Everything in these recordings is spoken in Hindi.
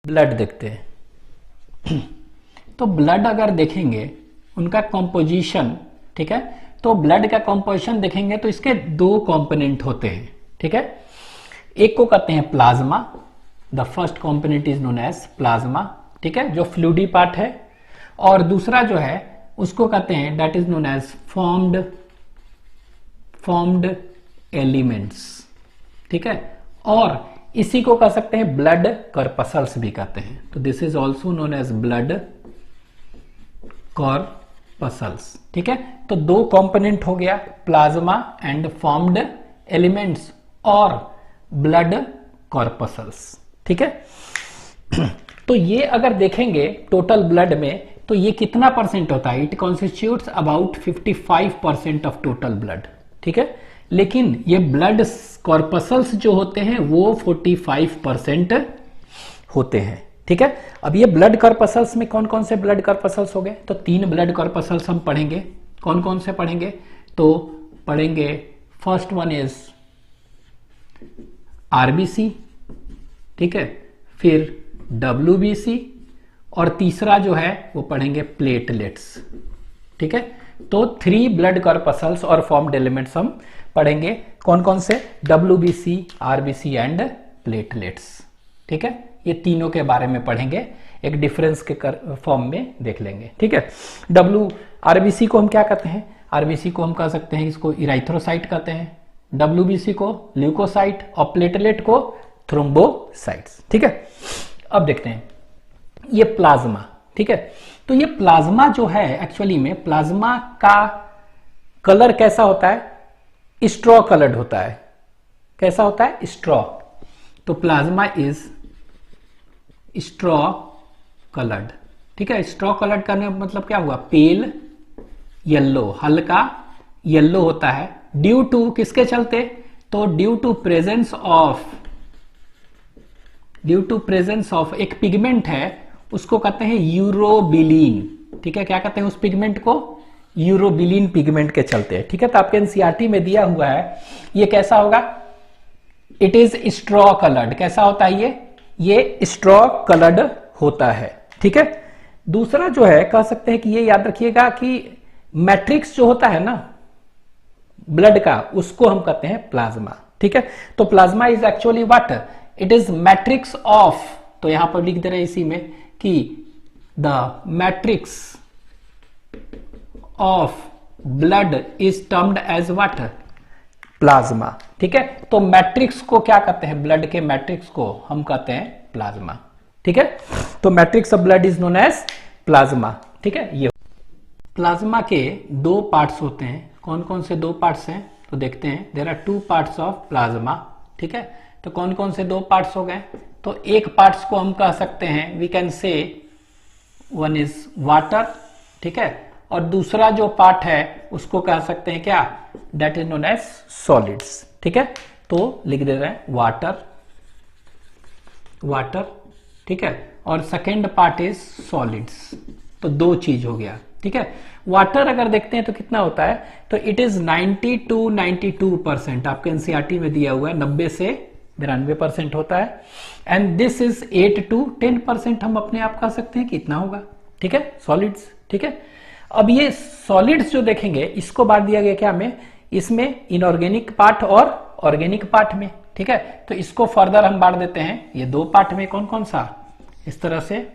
ब्लड देखते हैं। तो ब्लड अगर देखेंगे उनका कॉम्पोजिशन, ठीक है, तो ब्लड का कॉम्पोजिशन देखेंगे तो इसके दो कंपोनेंट होते हैं, ठीक है। एक को कहते हैं plasma, the first component is known as plasma, ठीक है, जो फ्लूइडी पार्ट है, और दूसरा जो है उसको कहते हैं that is known as formed elements, ठीक है, और इसी को कह सकते हैं ब्लड कॉर्पसल्स भी कहते हैं। तो this is also known as blood corpuscles, ठीक है। तो दो कंपोनेंट हो गया, प्लाज्मा एंड फॉर्म्ड एलिमेंट्स और ब्लड कॉर्पसल्स, ठीक है। तो ये अगर देखेंगे टोटल ब्लड में तो ये कितना परसेंट होता है, it constitutes about 55% of total blood, ठीक है। लेकिन ये ब्लड कॉर्पसल्स जो होते हैं वो 45% होते हैं, ठीक है। अब ये ब्लड कॉर्पसल्स में कौन कौन से ब्लड कॉर्पसल्स हो गए, तो 3 ब्लड कॉर्पसल्स हम पढ़ेंगे। कौन कौन से पढ़ेंगे, तो पढ़ेंगे फर्स्ट वन इज आरबीसी, ठीक है, फिर डब्ल्यूबीसी, और तीसरा जो है वो पढ़ेंगे प्लेटलेट्स, ठीक है। तो 3 ब्लड कॉर्पसल्स और फॉर्म्ड एलिमेंट्स हम पढ़ेंगे। कौन कौन से, डब्ल्यूबीसी, आरबीसी एंड प्लेटलेट्स, ठीक है। ये तीनों के बारे में पढ़ेंगे, एक डिफरेंस के फॉर्म में देख लेंगे, ठीक है। आरबीसी को हम क्या कहते हैं, आरबीसी को हम कह सकते हैं इसको इराइथ्रोसाइट कहते हैं, डब्ल्यूबीसी को ल्यूकोसाइट और प्लेटलेट को थ्रोम्बोसाइट्स, ठीक है। अब देखते हैं ये प्लाज्मा, ठीक है। तो ये प्लाज्मा जो है एक्चुअली में प्लाज्मा का कलर कैसा होता है, स्ट्रॉ कलर्ड होता है। कैसा होता है, स्ट्रॉ। तो प्लाज्मा इज स्ट्रॉ कलर्ड, ठीक है। स्ट्रॉ कलर्ड करने का मतलब क्या हुआ, पेल येलो, हल्का येलो होता है। ड्यू टू किसके चलते, तो ड्यू टू प्रेजेंस ऑफ एक पिगमेंट है उसको कहते हैं यूरोबिलिन, ठीक है। क्या कहते हैं उस पिगमेंट को, यूरोबिलिन पिगमेंट के चलते हैं, ठीक है। तो आपके एनसीईआरटी में दिया हुआ है ये कैसा होगा, इट इज स्ट्रॉ कलर्ड। कैसा होता है ये स्ट्रॉ कलर्ड होता है, ठीक है। दूसरा जो है कह सकते हैं कि ये याद रखिएगा कि मैट्रिक्स जो होता है ना ब्लड का, उसको हम कहते हैं प्लाज्मा, ठीक है। तो plasma is actually what, it is matrix of, तो यहां पर लिख दे रहे हैं इसी में कि the matrix of blood is termed as what, plasma, ठीक है। तो मैट्रिक्स को क्या कहते हैं, ब्लड के मैट्रिक्स को हम कहते हैं प्लाज्मा, ठीक है। तो matrix of blood is known as plasma, ठीक है। ये प्लाज्मा के 2 पार्ट्स होते हैं। कौन कौन से 2 पार्ट्स हैं, तो देखते हैं। There are 2 parts of plasma, ठीक है। तो कौन कौन से 2 पार्ट्स हो गए, तो एक पार्ट्स को हम कह सकते हैं, we can say one is water, ठीक है, और दूसरा जो पार्ट है उसको कह सकते हैं क्या, that is known as solids, ठीक है। तो लिख दे रहे हैं वाटर, ठीक है, और सेकेंड पार्ट इज सॉलिड्स। तो 2 चीज हो गया, ठीक है। वाटर अगर देखते हैं तो कितना होता है, तो इट इज 90 to 92%, आपके एनसीईआरटी में दिया हुआ है 90 से 92% होता है। एंड दिस इज 8 to 10%, हम अपने आप कह सकते हैं कि इतना होगा, ठीक है, सॉलिड्स, ठीक है। अब ये सॉलिड्स जो देखेंगे इसको बांट दिया गया क्या में, इसमें इनऑर्गेनिक पार्ट और ऑर्गेनिक पार्ट में, ठीक है। तो इसको फर्दर हम बांट देते हैं ये 2 पार्ट में। कौन कौन सा, इस तरह से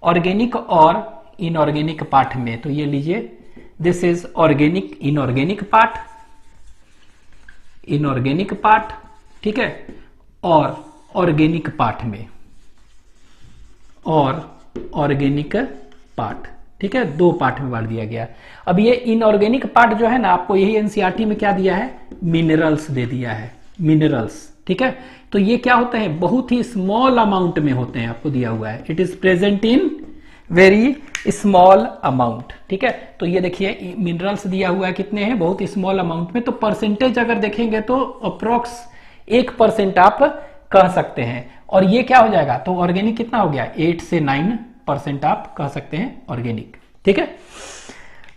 ऑर्गेनिक और इनऑर्गेनिक पार्ट में। तो ये लीजिए, this is organic, inorganic part, ठीक है, और ऑर्गेनिक पार्ट में, और ऑर्गेनिक पार्ट, ठीक है, 2 पार्ट में बांट दिया गया। अब ये इनऑर्गेनिक पार्ट जो है ना, आपको यही एनसीईआरटी में क्या दिया है, मिनरल्स दे दिया है, मिनरल्स, ठीक है। तो ये क्या होते हैं, बहुत ही स्मॉल अमाउंट में होते हैं, आपको दिया हुआ है, it is present in very small amount, ठीक है। तो ये देखिए मिनरल्स दिया हुआ है, कितने हैं, बहुत स्मॉल अमाउंट में। तो परसेंटेज अगर देखेंगे तो अप्रोक्स 1% आप कह सकते हैं। और ये क्या हो जाएगा, तो ऑर्गेनिक कितना हो गया, 8 से 9% आप कह सकते हैं ऑर्गेनिक, ठीक है।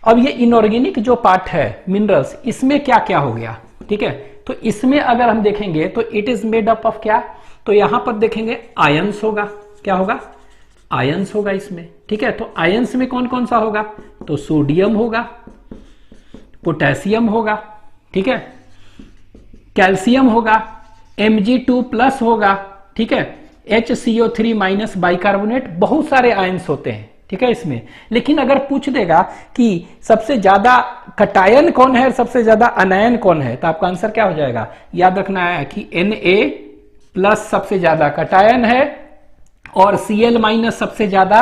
अब ये इनऑर्गेनिक जो पार्ट है मिनरल्स, इसमें क्या क्या हो गया, ठीक है। तो इसमें अगर हम देखेंगे तो it is made up of क्या, तो यहां पर देखेंगे आयंस होगा, क्या होगा, आयंस होगा इसमें, ठीक है। तो आयंस में कौन कौन सा होगा, तो सोडियम होगा, पोटेशियम होगा, ठीक है, कैल्शियम होगा, Mg2+ होगा, ठीक है, HCO3- बाइकार्बोनेट, बहुत सारे आयंस होते हैं, ठीक है इसमें। लेकिन अगर पूछ देगा कि सबसे ज्यादा कटायन कौन है और सबसे ज्यादा अनायन कौन है, तो आपका आंसर क्या हो जाएगा, याद रखना है कि Na+ सबसे ज्यादा कटायन है और Cl- सबसे ज्यादा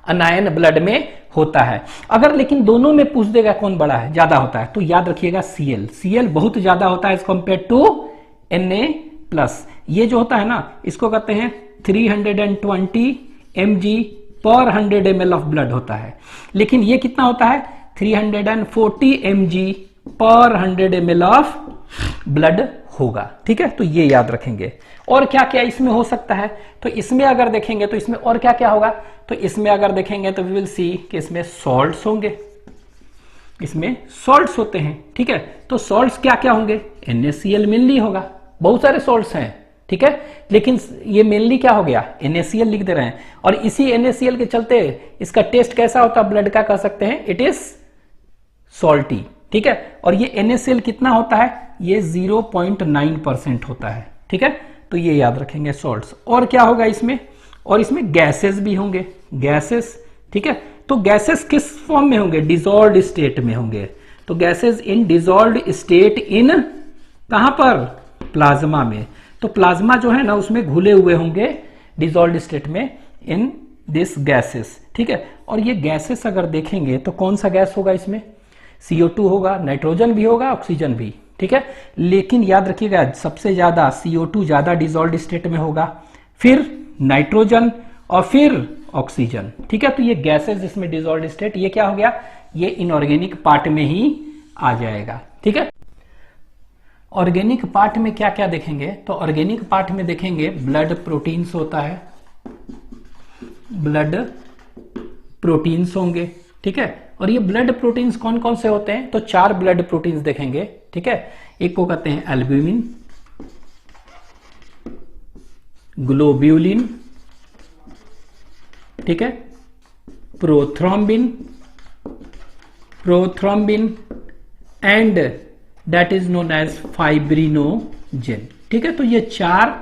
अनायन ब्लड में होता है। अगर लेकिन दोनों में पूछ देगा कौन बड़ा है, ज्यादा होता है, तो याद रखिएगा Cl बहुत ज्यादा होता है एज कंपेयर टू Na+। ये जो होता है ना, इसको कहते हैं 320 mg/100 ml ऑफ ब्लड होता है, लेकिन ये कितना होता है, 340 mg/100 ml ऑफ ब्लड होगा, ठीक है। तो ये याद रखेंगे। और क्या क्या इसमें हो सकता है, तो इसमें अगर देखेंगे तो इसमें और क्या क्या होगा, तो इसमें अगर देखेंगे तो वी विल सी कि इसमें सॉल्ट्स होंगे, इसमें सॉल्ट्स होते हैं, ठीक है। तो सॉल्ट्स क्या क्या होंगे, NaCl मेनली होगा, बहुत सारे सॉल्ट्स हैं, ठीक है, लेकिन ये मेनली क्या हो गया, NaCl लिख दे रहे हैं। और इसी NaCl के चलते इसका टेस्ट कैसा होता है ब्लड का, कह सकते हैं इट इज सॉल्टी, ठीक है। और ये NaCl कितना होता है, ये 0.9% होता है, ठीक है। तो ये याद रखेंगे सॉल्ट्स। और क्या होगा इसमें, और इसमें गैसेस भी होंगे, गैसेस, ठीक है। तो गैसेस किस फॉर्म में होंगे, डिसॉल्व्ड स्टेट में होंगे। तो gases in dissolved state in, कहां पर, प्लाज्मा में। तो प्लाज्मा जो है ना उसमें घुले हुए होंगे डिसॉल्व्ड स्टेट में इन दिस गैसेस, ठीक है। और ये गैसेस अगर देखेंगे तो कौन सा गैस होगा इसमें, CO2 होगा, नाइट्रोजन भी होगा, ऑक्सीजन भी, ठीक है। लेकिन याद रखिएगा सबसे ज्यादा CO2 ज्यादा डिसॉल्व्ड स्टेट में होगा, फिर नाइट्रोजन और फिर ऑक्सीजन, ठीक है। तो ये गैसेस इसमें डिसॉल्व्ड स्टेट, ये क्या हो गया, ये इनऑर्गेनिक पार्ट में ही आ जाएगा, ठीक है। ऑर्गेनिक पार्ट में क्या क्या देखेंगे, तो ऑर्गेनिक पार्ट में देखेंगे ब्लड प्रोटीन्स होता है, ब्लड प्रोटीन्स होंगे, ठीक है। और ये ब्लड प्रोटीन्स कौन कौन से होते हैं, तो 4 ब्लड प्रोटीन्स देखेंगे, ठीक है। एक को कहते हैं एल्ब्यूमिन, ग्लोब्यूलिन, ठीक है, prothrombin and that is known as fibrinogen, ठीक है। तो ये 4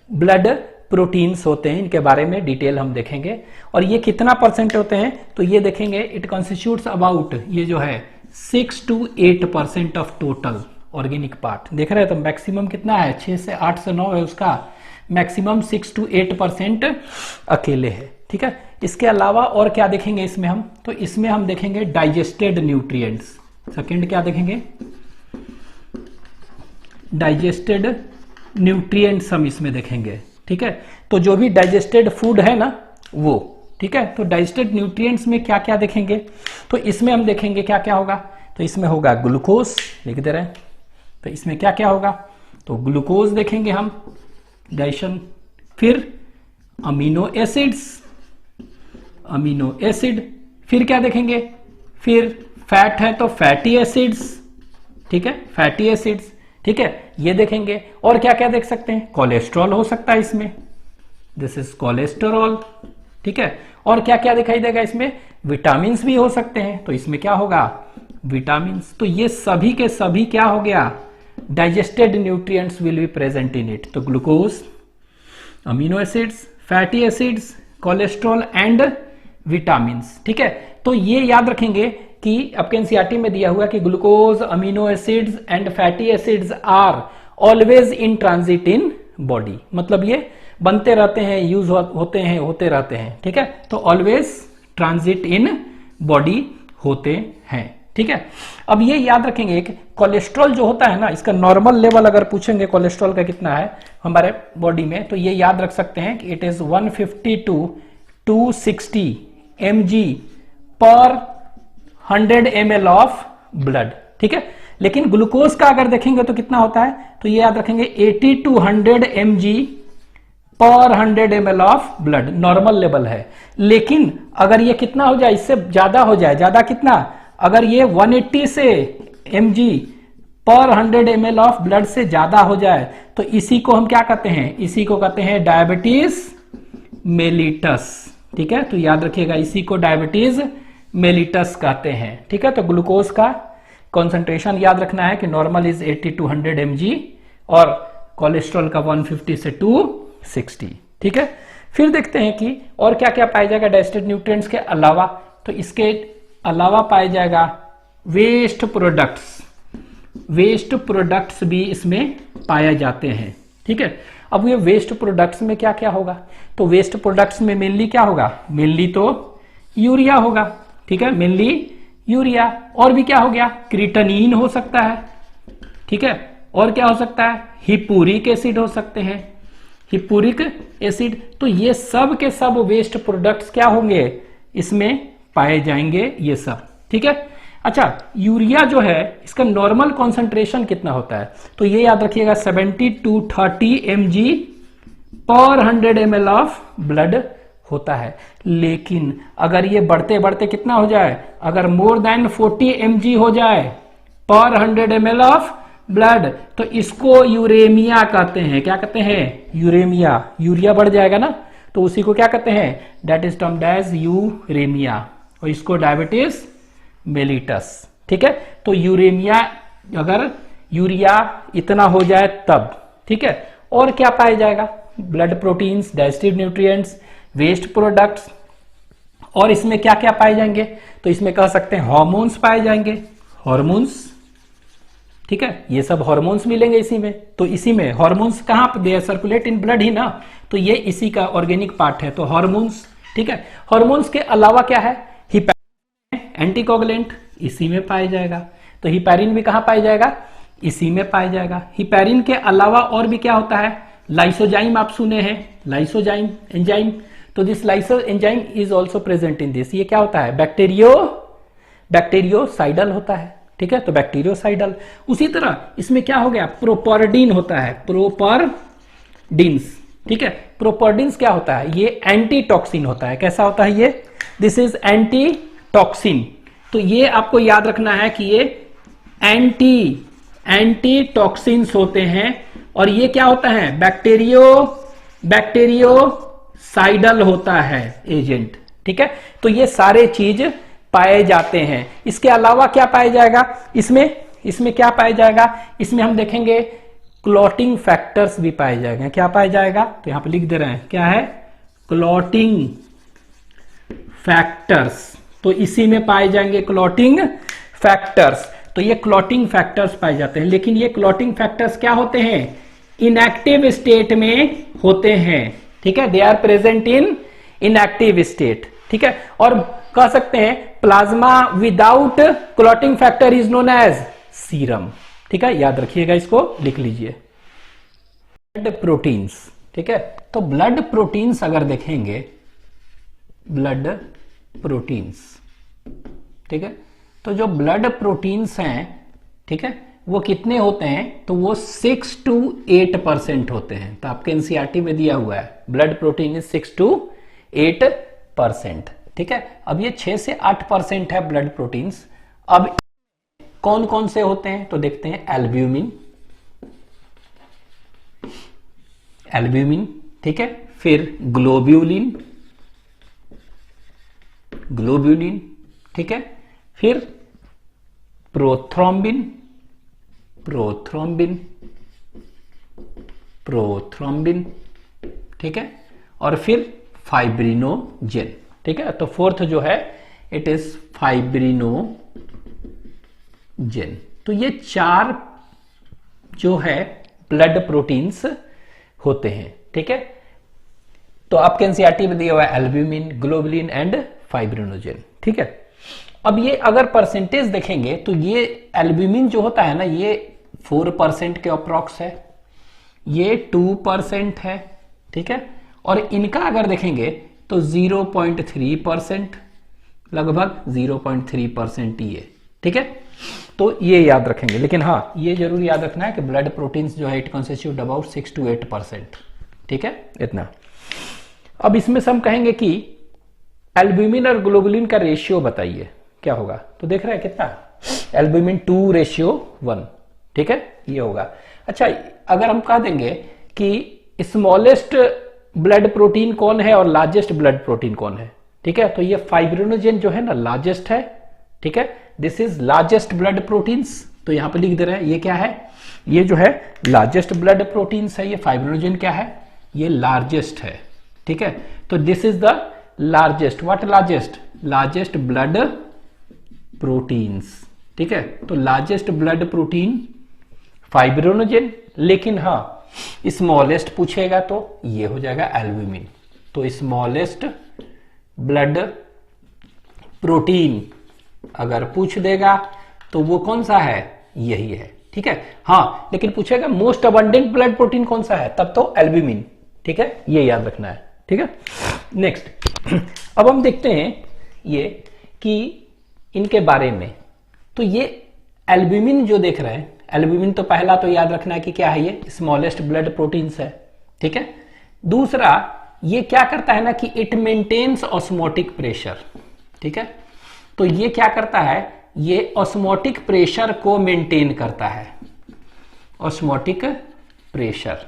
ब्लड प्रोटीन्स होते हैं, इनके बारे में डिटेल हम देखेंगे। और ये कितना % होते हैं, तो ये देखेंगे इट कॉन्स्टिट्यूट्स अबाउट, ये जो है 6 to 8% of total organic part. देख रहे हैं तो मैक्सिमम कितना है, 6 से 8 से 9 है उसका, मैक्सिमम 6 to 8% अकेले है, ठीक है। इसके अलावा और क्या देखेंगे इसमें हम, तो इसमें हम देखेंगे डाइजेस्टेड न्यूट्रिएंट्स। सेकंड क्या देखेंगे, डाइजेस्टेड न्यूट्रिएंट्स हम इसमें देखेंगे, ठीक है। तो जो भी डाइजेस्टेड फूड है ना वो, ठीक है। तो डाइजेस्टेड न्यूट्रिएंट्स में क्या क्या देखेंगे, तो इसमें हम देखेंगे क्या क्या होगा, तो इसमें होगा ग्लूकोज, लिख दे रहे हैं। तो इसमें क्या क्या होगा, तो ग्लूकोज देखेंगे हम, डाइजेशन, फिर अमीनो एसिड्स, अमीनो एसिड, फिर क्या देखेंगे, फिर फैट है तो फैटी एसिड्स, ठीक है, फैटी एसिड्स, ठीक है, ये देखेंगे। और क्या क्या देख सकते हैं, कोलेस्ट्रॉल हो सकता है इसमें, दिस इज कोलेस्टेरॉल, ठीक है। और क्या क्या दिखाई देगा इसमें, विटामिन भी हो सकते हैं, तो इसमें क्या होगा, विटामिन। तो ये सभी के सभी क्या हो गया, digested nutrients will be present in it. तो glucose, amino acids, fatty acids, cholesterol and vitamin, ठीक है। तो ये याद रखेंगे कि आपके एनसीईआरटी में दिया हुआ कि glucose, amino acids and fatty acids are always in transit in body, मतलब ये बनते रहते हैं, यूज होते रहते हैं, ठीक है। तो ऑलवेज ट्रांजिट इन बॉडी होते हैं, ठीक है। अब ये याद रखेंगे कि कोलेस्ट्रॉल जो होता है ना, इसका नॉर्मल लेवल अगर पूछेंगे कोलेस्ट्रॉल का कितना है हमारे बॉडी में, तो ये याद रख सकते हैं कि it is 150 to 260 mg/100 ml of blood, ठीक है। लेकिन ग्लूकोज का अगर देखेंगे तो कितना होता है, तो ये याद रखेंगे 80 to 100 mg/100 ml of blood, normal level है। लेकिन अगर ये कितना हो जाए, इससे ज्यादा हो जाए, ज्यादा कितना, अगर ये 180 से mg/100 ml ऑफ ब्लड से ज्यादा हो जाए, तो इसी को हम क्या कहते हैं, इसी को कहते हैं डायबिटीज मेलिटस, ठीक है। तो याद रखिएगा इसी को डायबिटीज मेलिटस कहते हैं, ठीक है। तो ग्लूकोज का कॉन्सेंट्रेशन याद रखना है कि नॉर्मल इज 80 to 100 mg और कोलेस्ट्रॉल का 150 से 260, ठीक है। फिर देखते हैं कि और क्या क्या पाया जाएगा डाइजेस्टेड न्यूट्रिएंट्स के अलावा। तो इसके अलावा पाया जाएगा वेस्ट प्रोडक्ट्स, वेस्ट प्रोडक्ट्स भी इसमें पाए जाते हैं, ठीक है। अब ये वेस्ट प्रोडक्ट्स में क्या क्या होगा, तो वेस्ट प्रोडक्ट्स में मेनली क्या होगा, मेनली तो यूरिया होगा, ठीक है, मेनली यूरिया। और भी क्या हो गया, क्रिटनीन हो सकता है, ठीक है। और क्या हो सकता है, हिप्पूरिक एसिड हो सकते हैं, हिप्पूरिक एसिड। तो ये सब के सब वेस्ट प्रोडक्ट्स क्या होंगे, इसमें पाए जाएंगे ये सब, ठीक है। अच्छा, यूरिया जो है इसका नॉर्मल कॉन्सेंट्रेशन कितना होता है, तो ये याद रखिएगा 70 to 30 mg पर 100 ml ऑफ ब्लड होता है। लेकिन अगर ये बढ़ते बढ़ते कितना हो जाए, अगर मोर देन 40 mg हो जाए पर 100 ml ऑफ ब्लड, तो इसको यूरेमिया कहते हैं। क्या कहते हैं, यूरेमिया। यूरिया बढ़ जाएगा ना, तो उसी को क्या कहते हैं, that is termed as uremia, और इसको डायबिटीज मेलिटस, ठीक है। तो यूरेमिया, अगर यूरिया इतना हो जाए तब, ठीक है। और क्या पाया जाएगा, blood proteins, digestive nutrients, waste products, और इसमें क्या क्या पाए जाएंगे, तो इसमें कह सकते हैं हार्मोन्स पाए जाएंगे, हार्मोन्स, ठीक है। ये सब हार्मोन्स मिलेंगे इसी में। तो इसी में हार्मोन्स कहां पर दे सर्कुलेट इन ब्लड ही ना, तो ये इसी का ऑर्गेनिक पार्ट है, तो हार्मोन्स, ठीक है। हार्मोन्स के अलावा क्या है, एंटीकोगुलेंट इसी में पाया जाएगा। तो हिपैरिन भी कहां पाया जाएगा, इसी में पाया जाएगा। हिपैरिन के अलावा और भी क्या होता है, लाइसोजाइम आप सुने हैं, लाइसोजाइम एंजाइम। तो this lyso enzyme is also present in this. ये क्या होता है, बैक्टीरियोसाइडल होता है, ठीक है। तो बैक्टीरियोसाइडल। उसी तरह इसमें क्या हो गया, प्रोपोरडीन होता है, प्रोपोरडीन्स, ठीक है। प्रोपोरडीन्स क्या होता है, ये एंटीटॉक्सिन होता है। कैसा होता है ये, दिस इज एंटी टॉक्सिन। तो ये आपको याद रखना है कि ये एंटी टॉक्सिन्स होते हैं, और ये क्या होता है, बैक्टीरियोसाइडल होता है एजेंट, ठीक है। तो ये सारे चीज पाए जाते हैं। इसके अलावा क्या पाया जाएगा, इसमें क्या पाया जाएगा, इसमें हम देखेंगे क्लॉटिंग फैक्टर्स भी पाए जाएंगे। क्या पाया जाएगा, तो यहां पे लिख दे रहे हैं, क्या है, क्लॉटिंग फैक्टर्स। तो इसी में पाए जाएंगे क्लॉटिंग फैक्टर्स। तो ये क्लॉटिंग फैक्टर्स पाए जाते हैं, लेकिन ये क्लॉटिंग फैक्टर्स क्या होते हैं, इनएक्टिव स्टेट में होते हैं, ठीक है। They are present in inactive state, ठीक है। और कह सकते हैं plasma without clotting factor is known as serum, ठीक है। याद रखिएगा, इसको लिख लीजिए। ब्लड प्रोटीन्स, ठीक है। तो ब्लड प्रोटीन्स अगर देखेंगे, ब्लड प्रोटीन्स, ठीक है। तो जो ब्लड प्रोटीन्स हैं, ठीक है, वो कितने होते हैं, तो वो 6 to 8% होते हैं। तो आपके एनसीईआरटी में दिया हुआ है ब्लड प्रोटीन इज 6 to 8%, ठीक है। अब ये 6 से 8% है ब्लड प्रोटीन्स। अब कौन कौन से होते हैं, तो देखते हैं एल्ब्यूमिन, ठीक है। फिर ग्लोब्यूलिन, ठीक है। फिर प्रोथ्रोम्बिन, ठीक है। और फिर फाइब्रिनोजेन, ठीक है। तो फोर्थ जो है इट इज फाइब्रिनोजेन। तो ये 4 जो है ब्लड प्रोटीन्स होते हैं, ठीक है। तो आपके एनसीईआरटी में दिया हुआ है एल्ब्यूमिन, ग्लोबुलिन एंड फाइब्रिनोजेन, ठीक है। अब ये अगर परसेंटेज देखेंगे, तो ये एल्ब्यूमिन जो होता है ना, ये 4% के अप्रॉक्स है, ये 2% है, ठीक है। और इनका अगर देखेंगे तो 0.3%, लगभग 0.3% ही है, ठीक है। तो ये याद रखेंगे। लेकिन हाँ, ये जरूर याद रखना है कि ब्लड प्रोटीन्स जो है इट कॉन्स्टिट्यूट अबाउट 6 to 8%, ठीक है, इतना। अब इसमें से हम कहेंगे कि एल्ब्यूमिन और ग्लोबुलिन का रेशियो बताइए क्या होगा। तो देख रहे हैं कितना, एल्ब्यूमिन 2:1, ठीक है, ये होगा। अच्छा, अगर हम कह देंगे कि स्मॉलेस्ट ब्लड प्रोटीन कौन है और लार्जेस्ट ब्लड प्रोटीन कौन है, ठीक है। तो ये फाइब्रिनोजेन जो है ना लार्जेस्ट है, ठीक है, this is largest blood proteins. तो यहां पे लिख दे रहे हैं ये क्या है, ये जो है लार्जेस्ट ब्लड प्रोटीन्स है, ये फाइब्रिनोजेन क्या है, ये लार्जेस्ट है, ठीक है। तो this is the largest, what largest, largest blood proteins, ठीक है। तो लार्जेस्ट ब्लड प्रोटीन फाइब्रिनोजेन, लेकिन हाँ स्मॉलेस्ट पूछेगा तो ये हो जाएगा एल्ब्यूमिन। तो स्मॉलेस्ट ब्लड प्रोटीन अगर पूछ देगा तो वो कौन सा है, यही है, ठीक है। हाँ लेकिन पूछेगा मोस्ट अबंडेंट ब्लड प्रोटीन कौन सा है, तब तो एल्ब्यूमिन, ठीक है, ये याद रखना है, ठीक है। नेक्स्ट अब हम देखते हैं ये कि इनके बारे में। तो ये एल्ब्यूमिन जो देख रहे हैं, एल्ब्यूमिन तो पहला तो याद रखना है कि क्या है, ये स्मॉलेस्ट ब्लड प्रोटीन्स है, ठीक है। दूसरा ये क्या करता है ना कि इट मेंटेन्स ऑस्मोटिक प्रेशर, ठीक है। तो ये क्या करता है, ये ऑस्मोटिक प्रेशर को मेंटेन करता है, ऑस्मोटिक प्रेशर,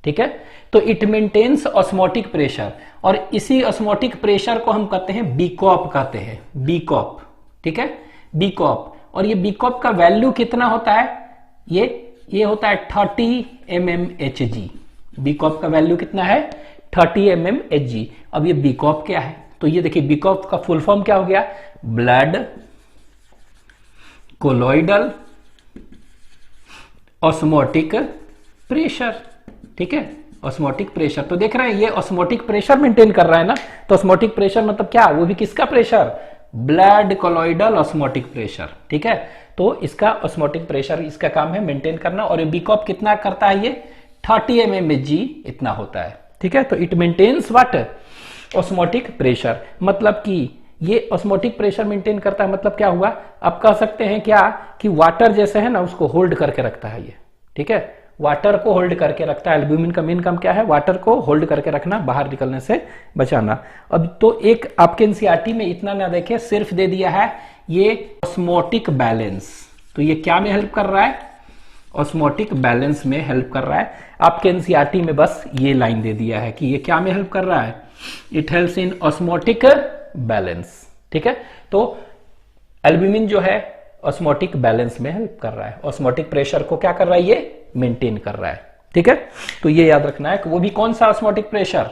ठीक है। तो इट मेंटेन्स ऑस्मोटिक प्रेशर, और इसी ऑस्मोटिक प्रेशर को हम कहते हैं बीकॉप कहते हैं, बीकॉप, ठीक है, बीकॉप। और ये बीकॉप का वैल्यू कितना होता है, ये होता है 30 mmHg। बीकॉप का वैल्यू कितना है, 30 mmHg। अब ये बीकॉप क्या है, तो ये देखिए बीकॉप का फुल फॉर्म क्या हो गया, ब्लड कोलोइडल ऑस्मोटिक प्रेशर, ठीक है, ऑस्मोटिक प्रेशर। तो देख रहे हैं ये ऑस्मोटिक प्रेशर मेंटेन कर रहा है ना। तो ऑस्मोटिक प्रेशर मतलब क्या, वो भी किसका pressure, blood colloidal osmotic pressure, ठीक है। तो इसका ऑस्मोटिक प्रेशर, इसका काम है मेंटेन करना। और बीकॉप कितना करता है, ये 30 mmHg इतना होता है, ठीक है। तो it maintains what, osmotic pressure. मतलब कि ये ऑस्मोटिक प्रेशर मेंटेन करता है, मतलब क्या हुआ, आप कह सकते हैं क्या कि वाटर जैसे है ना उसको होल्ड करके रखता है ये, ठीक है, वाटर को होल्ड करके रखता है। एल्ब्यूमिन का मेन काम क्या है, वाटर को होल्ड करके रखना, बाहर निकलने से बचाना। अब तो एक आपके एनसीईआरटी में इतना ना देखे, सिर्फ दे दिया है ये ऑस्मोटिक बैलेंस। तो ये क्या में हेल्प कर रहा है, ऑस्मोटिक बैलेंस में हेल्प कर रहा है। आपके एनसीईआरटी में बस ये लाइन दे दिया है कि ये क्या में हेल्प कर रहा है, it helps in osmotic balance, ठीक है। तो एल्ब्यूमिन जो है ऑस्मोटिक बैलेंस में हेल्प कर रहा है, ऑस्मोटिक प्रेशर को क्या कर रहा है, ये मेंटेन कर रहा है, ठीक है। तो ये याद रखना है कि वो भी कौन सा ऑस्मोटिक प्रेशर,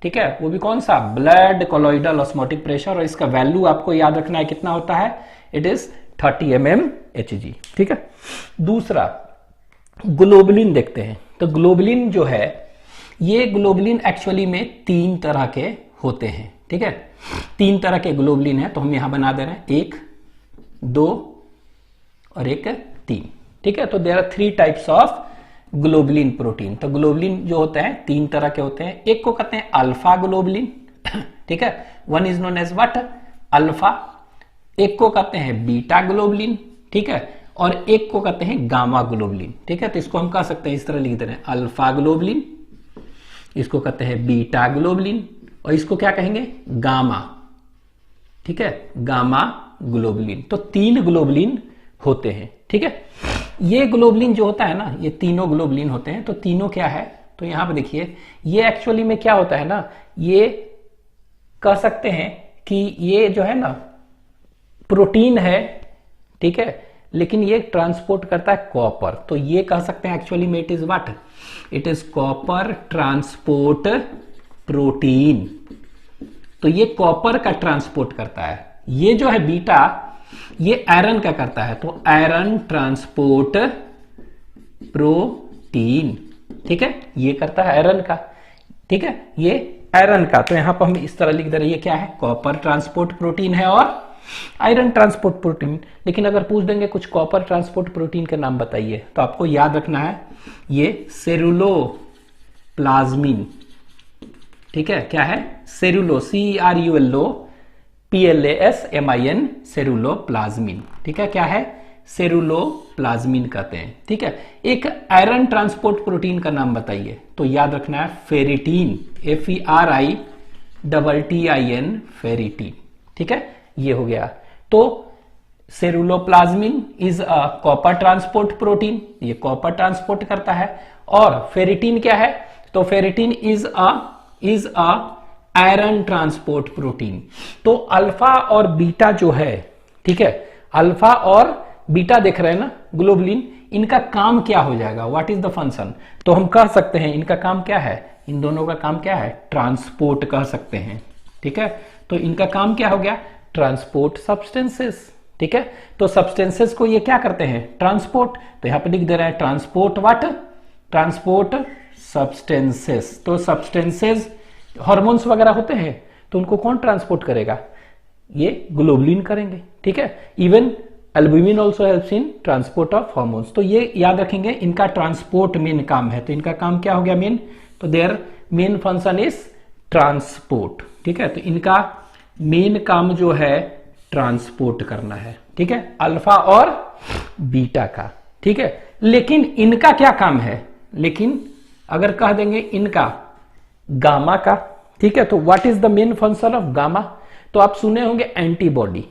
ठीक है, वो भी कौन सा, ब्लड कोलोइडल ऑस्मोटिक प्रेशर। और इसका वैल्यू आपको याद रखना है कितना होता है, इट इज 30 mmHg, ठीक है। दूसरा ग्लोबुलिन देखते हैं। तो ग्लोबुलिन जो है, ये ग्लोबुलिन एक्चुअली में 3 तरह के होते हैं, ठीक है। 3 तरह के ग्लोबुलिन है, तो हम यहां बना दे रहे हैं 1, 2 और 1, 3, ठीक है। तो there are 3 types of globulin protein. तो ग्लोबुलिन जो होते हैं 3 तरह के होते हैं। एक को कहते हैं अल्फा ग्लोबुलिन, ठीक है, one is known as what, alpha. एक को कहते हैं बीटा ग्लोबुलिन, ठीक है, और एक को कहते हैं गामा ग्लोबुलिन, ठीक है। तो इसको हम कह सकते हैं, इस तरह लिख दे रहे हैं, अल्फा ग्लोबुलिन, इसको कहते हैं बीटा ग्लोबुलिन, और इसको क्या कहेंगे, गामा, ठीक है, गामा ग्लोबुलिन। तो 3 ग्लोबुलिन होते हैं, ठीक है। ये ग्लोबुलिन जो होता है ना, ये तीनों ग्लोबुलिन होते हैं। तो तीनों क्या है, तो यहां पे देखिए ये एक्चुअली में क्या होता है ना, ये कह सकते हैं कि ये जो है ना प्रोटीन है, ठीक है, लेकिन ये ट्रांसपोर्ट करता है कॉपर। तो ये कह सकते हैं एक्चुअली में it is what, it is copper transport protein. तो ये कॉपर का ट्रांसपोर्ट करता है। ये जो है बीटा, ये आयरन का करता है, तो आयरन ट्रांसपोर्ट प्रोटीन, ठीक है, ये करता है आयरन का, ठीक है, ये आयरन का। तो यहां पर हम इस तरह लिख दे रहे हैं, ये क्या है, कॉपर ट्रांसपोर्ट प्रोटीन है और आयरन ट्रांसपोर्ट प्रोटीन। लेकिन अगर पूछ देंगे कुछ कॉपर ट्रांसपोर्ट प्रोटीन के नाम बताइए, तो आपको याद रखना है ये सेरुलोप्लाज्मिन, ठीक है, क्या है, सेरुलो, CERULOPLASMIN, सेरुलोप्लाज्मिन, ठीक है, क्या है, सेरुलोप्लाज्मिन कहते हैं, ठीक है। एक आयरन ट्रांसपोर्ट प्रोटीन का नाम बताइए, तो याद रखना है फेरिटीन, FERITIN, फेरिटीन, ठीक है, ये हो गया। तो ceruloplasmin is a copper transport protein, ये कॉपर ट्रांसपोर्ट करता है। और फेरिटीन क्या है, तो ferritin is a is a iron transport protein. तो अल्फा और बीटा जो है, ठीक है, अल्फा और बीटा देख रहे हैं ना ग्लोबुलिन, इनका काम क्या हो जाएगा, व्हाट इज द फंक्शन? तो हम कह सकते हैं इनका काम क्या है, इन दोनों का काम क्या है, ट्रांसपोर्ट कह सकते हैं, ठीक है। तो इनका काम क्या हो गया, ट्रांसपोर्ट सब्सटेंसेस, ठीक है। तो सब्सटेंसेस को ये क्या करते हैं, ट्रांसपोर्ट। तो यहां पे लिख दे रहे हैं ट्रांसपोर्ट व्हाट, ट्रांसपोर्ट सब्सटेंसेस। तो सब्सटेंसेस हार्मोन्स वगैरह होते हैं, तो उनको कौन ट्रांसपोर्ट करेगा, ये ग्लोबुलिन करेंगे, ठीक है। Even albumin also helps in transport of hormones. तो ये याद रखेंगे, इनका ट्रांसपोर्ट मेन काम है। तो इनका काम क्या हो गया मेन, तो their main function is transport, ठीक है। तो इनका मेन काम जो है ट्रांसपोर्ट करना है, ठीक है, अल्फा और बीटा का, ठीक है। लेकिन इनका क्या काम है, लेकिन अगर कह देंगे इनका गामा का, ठीक है, तो what is the main function of gamma? तो आप सुने होंगे एंटीबॉडी,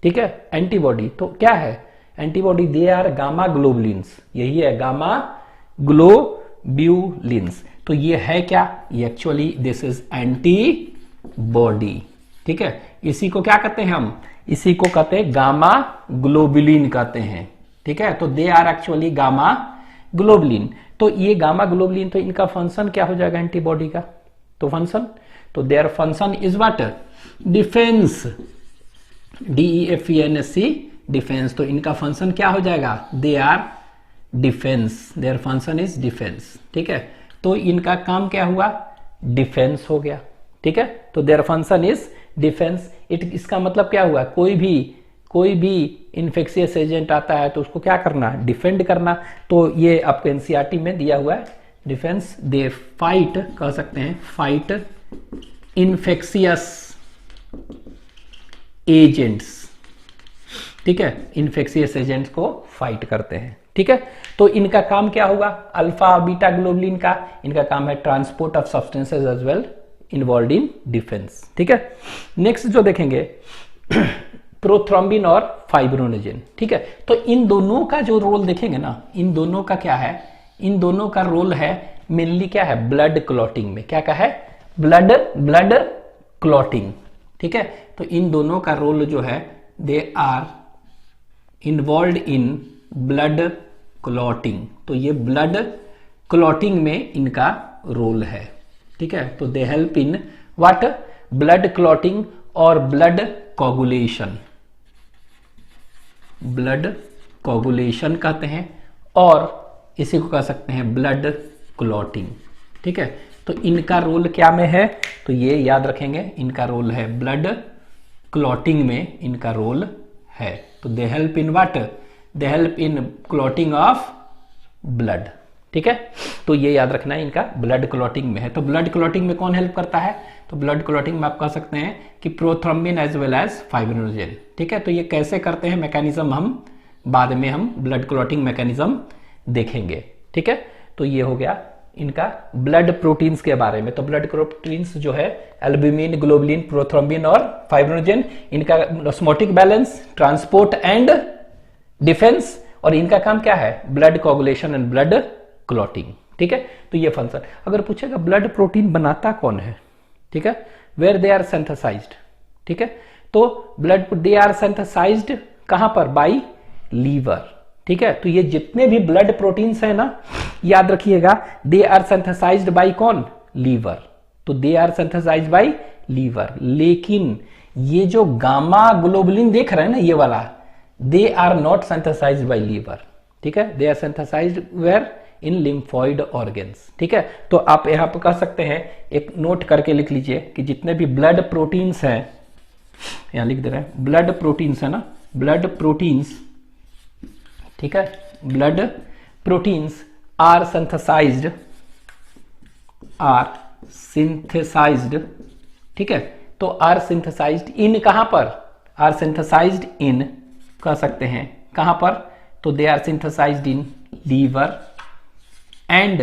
ठीक है, एंटीबॉडी। तो क्या है antibody, they are gamma globulins, यही है गामा ग्लोब्यूलिन्स। तो ये है क्या, ये एक्चुअली दिस इज एंटीबॉडी, ठीक है। इसी को क्या कहते हैं हम, इसी को कहते हैं गामा ग्लोबुलिन कहते हैं, ठीक है। तो they are actually gamma globulin. तो ये गामा ग्लोबुलिन, तो इनका फंक्शन क्या हो जाएगा एंटीबॉडी का, तो फंक्शन, तो their function is what, defence, DEFENSC, defence. तो इनका फंक्शन क्या हो जाएगा, they are defence, their function is defence, ठीक है। तो इनका काम क्या हुआ, डिफेंस हो गया, ठीक है। तो देयर फंक्शन इज डिफेंस। इसका मतलब क्या हुआ, कोई भी इन्फेक्शियस एजेंट आता है तो उसको क्या करना, डिफेंड करना। तो ये आपको एनसीईआरटी में दिया हुआ है, डिफेंस, दे फाइट कह सकते हैं, फाइट इन्फेक्शियस एजेंट्स, ठीक है, इन्फेक्शियस एजेंट्स को फाइट करते हैं, ठीक है। तो इनका काम क्या होगा, अल्फा बीटा ग्लोबुलिन का, इनका काम है transport of substances as well involve in defence, ठीक है। नेक्स्ट जो देखेंगे प्रोथ्रोम्बिन और फाइब्रोनेजिन, ठीक है। तो इन दोनों का जो रोल देखेंगे ना, इन दोनों का क्या है, इन दोनों का रोल है मेनली क्या है, ब्लड क्लॉटिंग में, क्या है, ब्लड क्लॉटिंग, ठीक है। तो इन दोनों का रोल जो है, they are involve in blood clotting. तो ये ब्लड क्लॉटिंग में इनका रोल है, ठीक है। तो they help in what, blood clotting और ब्लड कोगुलेशन, ब्लड कोगुलेशन कहते हैं, और इसी को कह सकते हैं ब्लड क्लॉटिंग, ठीक है। तो इनका रोल क्या में है, तो ये याद रखेंगे, इनका रोल है ब्लड क्लॉटिंग में इनका रोल है। तो they help in what, they help in clotting of blood, ठीक है। तो ये याद रखना है, इनका ब्लड क्लॉटिंग में है। तो ब्लड क्लॉटिंग में कौन हेल्प करता है, तो ब्लड क्लॉटिंग में आप कह सकते हैं कि प्रोथ्रोम्बिन एज वेल एज फाइब्रोनेजिन, ठीक है। तो ये कैसे करते हैं मैकेनिज्म, हम बाद में हम ब्लड क्लॉटिंग मैकेनिज्म देखेंगे, ठीक है। तो ये हो गया इनका ब्लड प्रोटीन्स के बारे में। तो ब्लड प्रोटीन्स जो है एल्ब्यूमिन, ग्लोबुलिन, प्रोथ्रोम्बिन और फाइब्रोनेजिन, इनका osmotic balance, transport and defence, और इनका काम क्या है, blood coagulation and blood clotting, ठीक है। तो ये फंक्शन, अगर पूछेगा ब्लड प्रोटीन बनाता कौन है, ठीक है, वेयर दे आर सिंथेसाइज्ड, ठीक है। तो ब्लड दे आर सिंथेसाइज्ड कहां पर, बाय लीवर, ठीक है। तो ये जितने भी ब्लड प्रोटीन्स है ना, याद रखिएगा, दे आर सिंथेसाइज्ड बाय कौन, लीवर। तो they are synthesised by liver. लेकिन ये जो गामा ग्लोबुलिन देख रहे हैं ना, ये वाला, they are not synthesised by liver, ठीक है, they are synthesised where, in lymphoid organs, ठीक है। तो आप यहां पर कह सकते हैं, एक नोट करके लिख लीजिए कि जितने भी ब्लड प्रोटीन्स हैं, यहां लिख दे रहे हैं, ब्लड प्रोटीन्स है ना, ब्लड प्रोटीन्स, ठीक है, ब्लड प्रोटीन्स आर सिंथेसाइज्ड, ठीक है। तो आर सिंथेसाइज्ड इन कहां पर, आर सिंथेसाइज्ड इन कह सकते हैं कहां पर, तो they are synthesised in liver and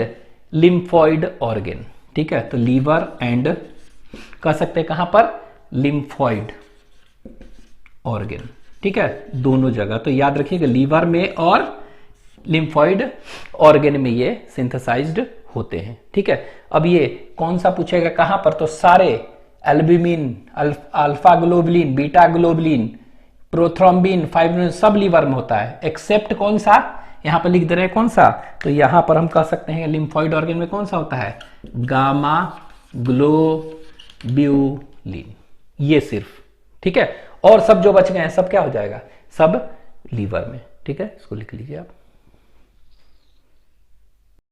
lymphoid organ, ठीक है। तो लीवर एंड कह सकते हैं कहां पर, लिम्फॉइड ऑर्गन, ठीक है, दोनों जगह। तो याद रखिएगा लीवर में और लिम्फॉइड ऑर्गन में ये सिंथेसाइज्ड होते हैं। ठीक है, अब ये कौन सा पूछेगा कहां पर, तो सारे albumin, alpha globulin, beta globulin, prothrombin, fibrinogen सब लीवर में होता है, एक्सेप्ट कौन सा, यहां पर लिख दे रहे हैं कौन सा, तो यहां पर हम कह सकते हैं लिम्फोइड ऑर्गन में कौन सा होता है, गामा ग्लोब्यूलिन, ये सिर्फ। ठीक है, और सब जो बच गए हैं सब क्या हो जाएगा, सब लीवर में। ठीक है, इसको लिख लीजिए आप।